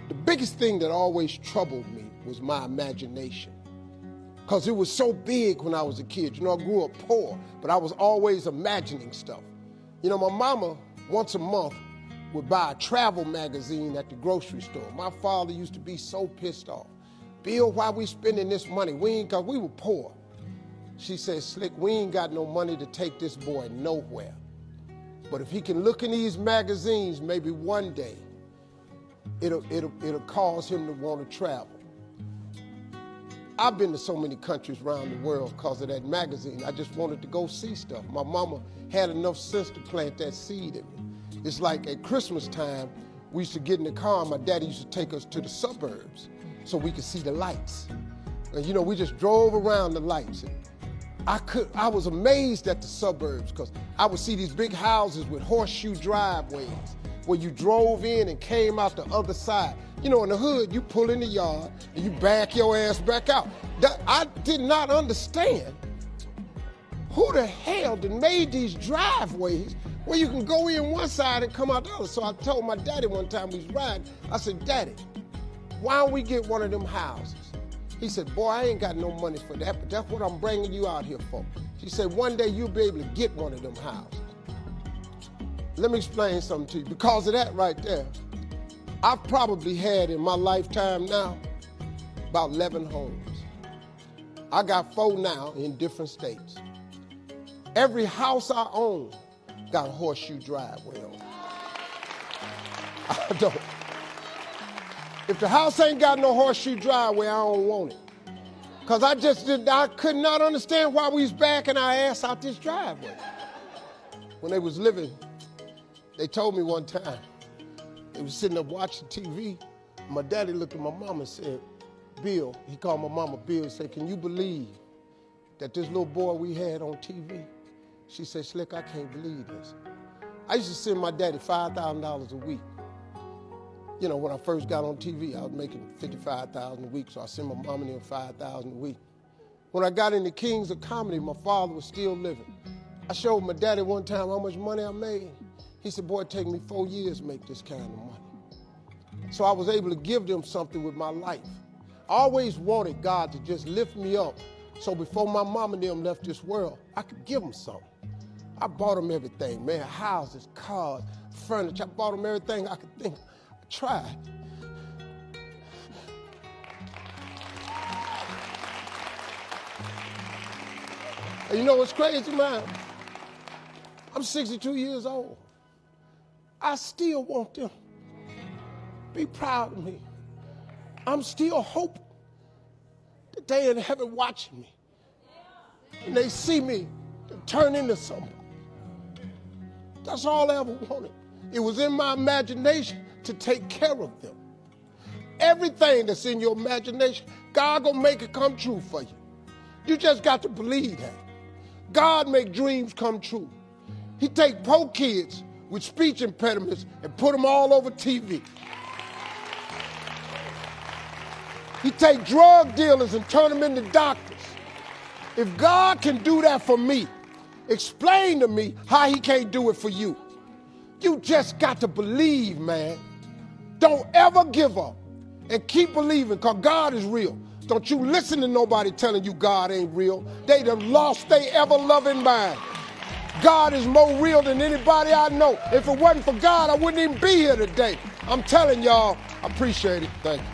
The biggest thing that always troubled me was my imagination, because it was so big when I was a kid. You know, I grew up poor, but I was always imagining stuff. You know, my mama, once a month, would buy a travel magazine at the grocery store. My father used to be so pissed off. Bill, why we spending this money? Because we were poor. She said, Slick, we ain't got no money to take this boy nowhere. But if he can look in these magazines, maybe one day, it'll cause him to want to travel. I've been to so many countries around the world because of that magazine. I just wanted to go see stuff. My mama had enough sense to plant that seed in me. It's like at Christmas time, we used to get in the car, and my daddy used to take us to the suburbs so we could see the lights. And you know, we just drove around the lights. And I was amazed at the suburbs, because I would see these big houses with horseshoe driveways where you drove in and came out the other side. You know, in the hood, you pull in the yard and you back your ass back out. I did not understand who the hell that made these driveways where you can go in one side and come out the other. So I told my daddy one time we was riding, I said, Daddy, why don't we get one of them houses? He said, boy, I ain't got no money for that, but that's what I'm bringing you out here for. He said, one day you'll be able to get one of them houses. Let me explain something to you. Because of that right there, I've probably had in my lifetime now about 11 homes. I got 4 now in different states. Every house I own got a horseshoe driveway on it. I don't. If the house ain't got no horseshoe driveway, I don't want it. Because I could not understand why we was backing our ass out this driveway. When they was living, they told me one time, they was sitting up watching TV. My daddy looked at my mama and said, Bill, he called my mama Bill, and said, can you believe that this little boy we had on TV? She said, Slick, I can't believe this. I used to send my daddy $5,000 a week. You know, when I first got on TV, I was making $55,000 a week, so I sent my mom and them $5,000 a week. When I got into Kings of Comedy, my father was still living. I showed my daddy one time how much money I made. He said, boy, it take me 4 years to make this kind of money. So I was able to give them something with my life. I always wanted God to just lift me up, so before my mom and them left this world, I could give them something. I bought them everything, man, houses, cars, furniture. I bought them everything I could think of. Tried. And you know what's crazy, man? I'm 62 years old. I still want them to be proud of me. I'm still hoping that they in heaven watching me and they see me turn into somebody. That's all I ever wanted. It was in my imagination to take care of them. Everything that's in your imagination, God gonna make it come true for you. You just got to believe that. God make dreams come true. He take poor kids with speech impediments and put them all over TV. He take drug dealers and turn them into doctors. If God can do that for me, explain to me how he can't do it for you. You just got to believe, man. Don't ever give up and keep believing, because God is real. Don't you listen to nobody telling you God ain't real. They done lost their ever-loving mind. God is more real than anybody I know. If it wasn't for God, I wouldn't even be here today. I'm telling y'all, I appreciate it. Thank you.